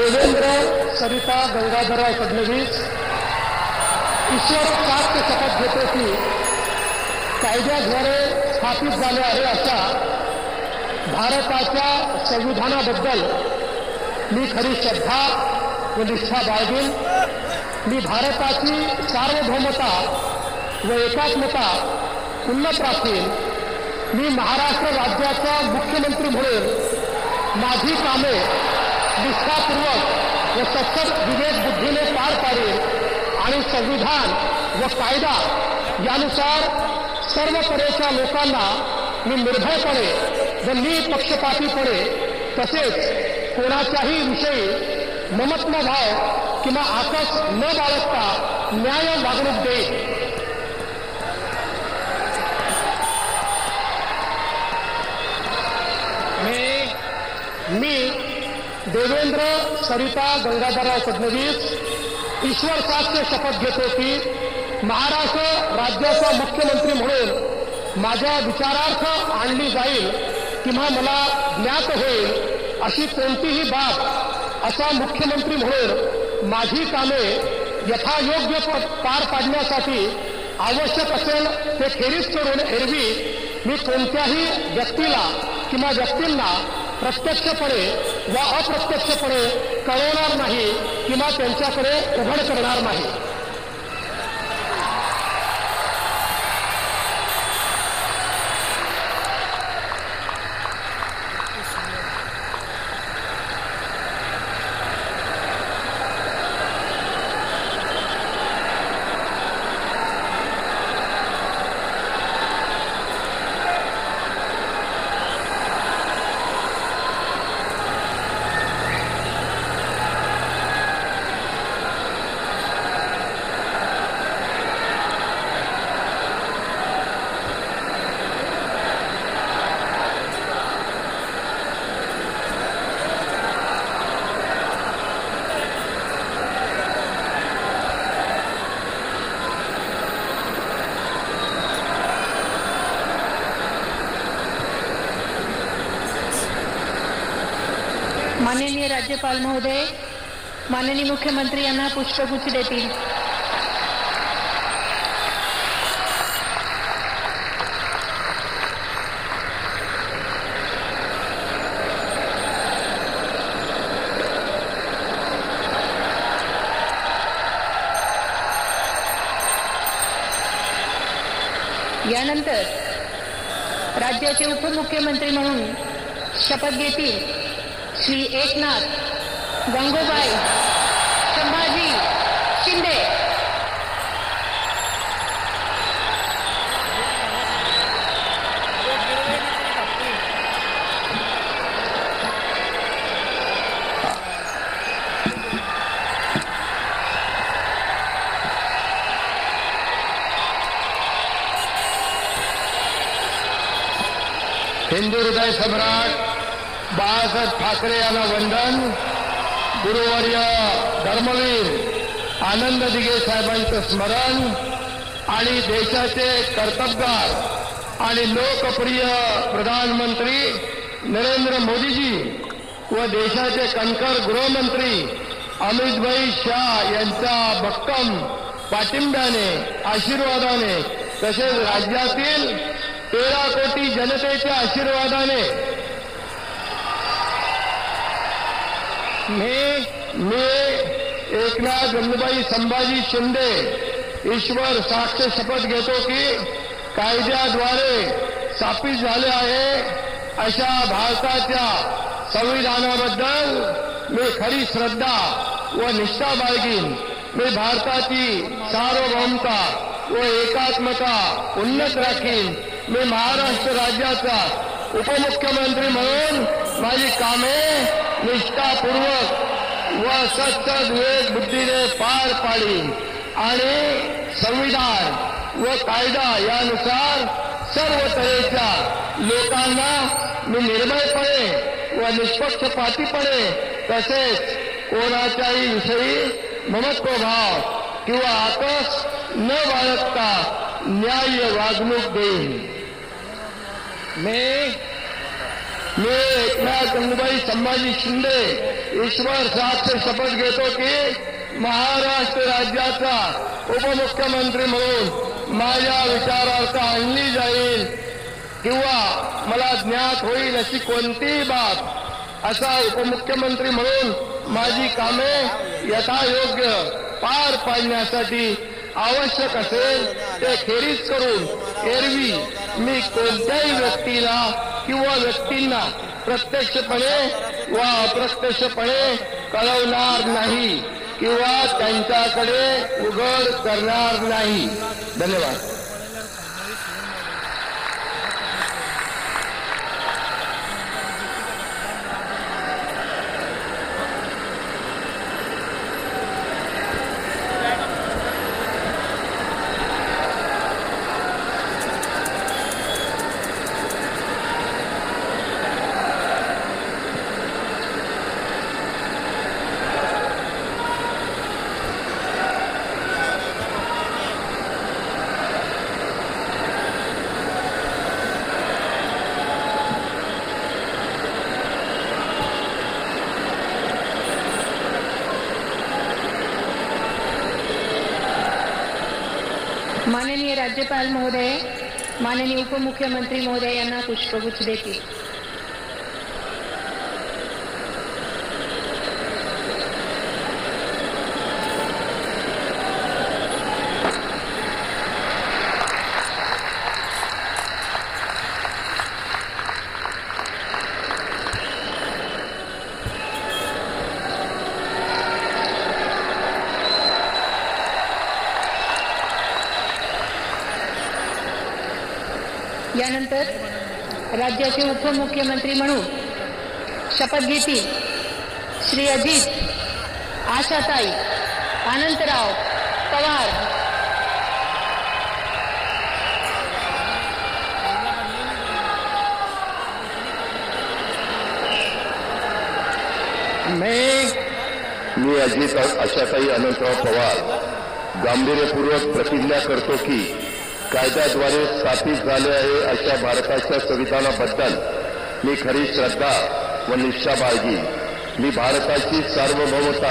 देवेंद्र सरिता गंगाधरराव फडणवीस ईश्वर साथ शपथ घेतो की कायद्याद्वारे स्थापित झाले आहे अशा भारताच्या संविधानाबद्दल मी खरी श्रद्धा व निष्ठा बाळगेन. मी भारताची सार्वभौमता व एकात्मता उन्नत राखीन. मी महाराष्ट्र राज्याचा मुख्यमंत्री म्हणून माझी कामे निष्ठापूर्वक व सत्तर विवेक बुद्धीने पार पाडेल आणि संविधान व कायदा यानुसार सर्व तऱ्हेच्या लोकांना मी निर्भयपणे व निपक्षपातीपणे तसेच कोणाच्याही विषयी ममत्व भाव किंवा आकस न बाळगता न्याय वागणूक देईल. मी देवेंद्र सरिता गंगाधरराव फडणवीस ईश्वर साथ शपथ घेतो की महाराष्ट्र राज्याचा मुख्यमंत्री म्हणून माझ्या विचारार्थ आणली जाईल किंवा मला ज्ञात होईल अशी कोणतीही बाब असा मुख्यमंत्री म्हणून माझी कामे यथायोग्य पार पाडण्यासाठी आवश्यक असेल ते खेरीज करून एरवी मी कोणत्याही व्यक्तीला किंवा व्यक्तींना प्रत्यक्षपणे व अप्रत्यक्षपणे कळवणार नाही किंवा त्यांच्याकडे उघड करणार नाही. माननीय राज्यपाल महोदय माननीय मुख्यमंत्री यांना पुष्पगुच्छ देतील. यानंतर राज्याचे उपमुख्यमंत्री म्हणून शपथ घेतील श्री एकनाथ गंगूबाई संभाजी शिंदे. हिंदू हृदय सम्राट बाळासाहेब ठाकरे यांना वंदन. गुरुवर्य धर्मवीर आनंद दिघे साहेबांचं स्मरण आणि देशाचे कर्तबगार आणि लोकप्रिय प्रधानमंत्री नरेंद्र मोदीजी व देशाचे कणखर गृहमंत्री अमितभाई शाह यांच्या भक्कम पाठिंब्याने आशीर्वादाने तसेच राज्यातील 13 कोटी जनतेच्या आशीर्वादाने मी एकनाथ गंगूबाई संभाजी शिंदे ईश्वर साक्ष शपथ घेतो की कायद्याद्वारे स्थापित झाले आहे अशा भारताच्या संविधानाबद्दल मी खरी श्रद्धा व निष्ठा बाळगीन. मी भारताची सार्वभौमता व एकात्मता उन्नत राखीन. मी महाराष्ट्र राज्याचा उपमुख्यमंत्री म्हणून माझी कामे निष्ठापूर्वक व सत्तर विवेक बुद्धीने पार पाडीन आणि संविधान व कायदा यानुसार सर्व तऱ्हेच्या लोकांना मी निर्भयपणे व निष्पक्षपातीपणे तसेच कोणाच्याही विषयी ममत्वभाव किंवा आकस न बाळगता न्याय वागणूक देईन. मी एकनाथ गंगूबाई संभाजी शिंदे ईश्वर साथ से शपथ घेतो की महाराष्ट्र राज्याचा उपमुख्यमंत्री म्हणून माझ्या विचारार्थ आणली जाईल किंवा मला ज्ञात होईल अशी कोणतीही बाब असा उपमुख्यमंत्री म्हणून माझी कामे यथायोग्य पार पाडण्यासाठी आवश्यक असेल ते खेरीज करून एरवी मी कोणत्याही व्यक्तीला किंवा व्यक्तींना प्रत्यक्षपणे वा अप्रत्यक्षपणे कळवणार नाही किंवा त्यांच्याकडे उघड करणार नाही. धन्यवाद. माननीय राज्यपाल महोदय, माननीय उपमुख्यमंत्री महोदय यांना पुष्पगुच्छ देतील. यानंतर राज्याचे उपमुख्यमंत्री म्हणून शपथ घेतील श्री अजित आशाताई अनंतराव पवार. मी अजित आशाताई अनंतराव पवार गांभीर्यपूर्वक प्रतिज्ञा करतो की कायद्याद्वारे स्थापित झाले आहे अशा भारताच्या संविधानाबद्दल मी खरी श्रद्धा व निष्ठा बाळगीन. मी भारताची सार्वभौमता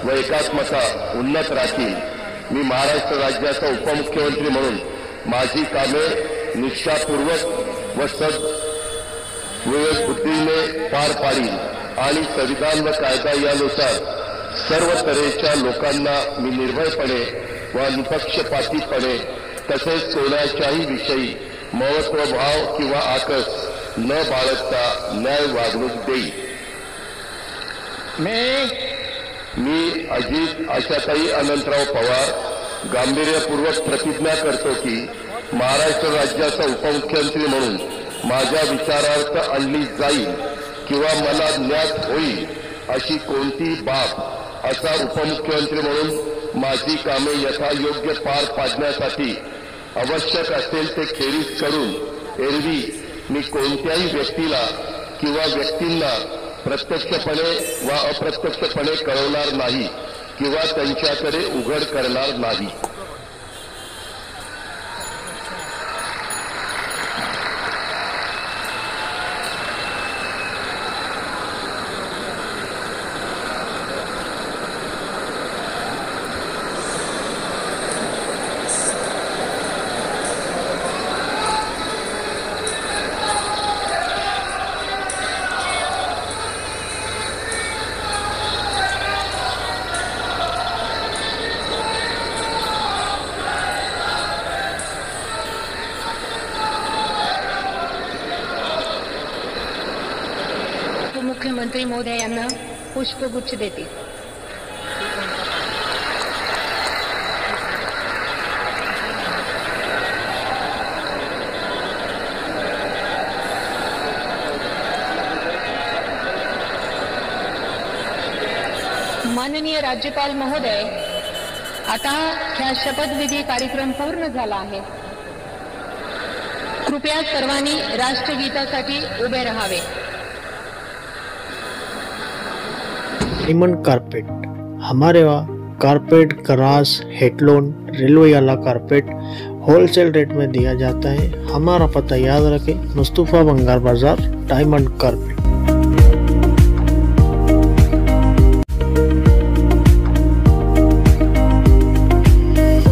व एकात्मता उन्नत राखीन. मी महाराष्ट्र राज्याचा उपमुख्यमंत्री म्हणून माझी कामे निष्ठापूर्वक व विवेक बुद्धीने पार पाडीन आणि संविधान व कायदा यानुसार सर्व तऱ्हेच्या लोकांना मी निर्भयपणे व निपक्षपातीपणे तसेच कोणाच्याही विषयी महत्वभाव किंवा आकस न बाळगता न्याय वागणूक देईल. मी अजित आशाताई अनंतराव पवार गांभीर्यपूर्वक प्रतिज्ञा करतो की महाराष्ट्र राज्याचा उपमुख्यमंत्री म्हणून माझ्या विचारार्थ आणली जाईल किंवा मला ज्ञात होईल अशी कोणती बाब असा उपमुख्यमंत्री म्हणून माझी कामे यथायोग्य पार पाडण्यासाठी आवश्यक असेल ते खेरीज करून एरवी मी कोणत्याही व्यक्तीला किंवा व्यक्तींना प्रत्यक्षपणे वा अप्रत्यक्षपणे कळवणार नाही किंवा त्यांच्याकडे उघड करणार नाही. मुख्यमंत्री महोदय यांना पुष्पगुच्छ देतील. माननीय राज्यपाल महोदय, आता ह्या शपथविधी कार्यक्रम पूर्ण झाला आहे. कृपया सर्वांनी राष्ट्रगीतासाठी उभे राहावे. डायमंड कारपेट हमारे वहाँ कारपेट, ग्रास, हेडलोन, रेलवे वाला कारपेट होलसेल रेट में दिया जाता है. हमारा पता याद रखें, मुस्तफा बंगार बाजार, डायमंड कारपेट.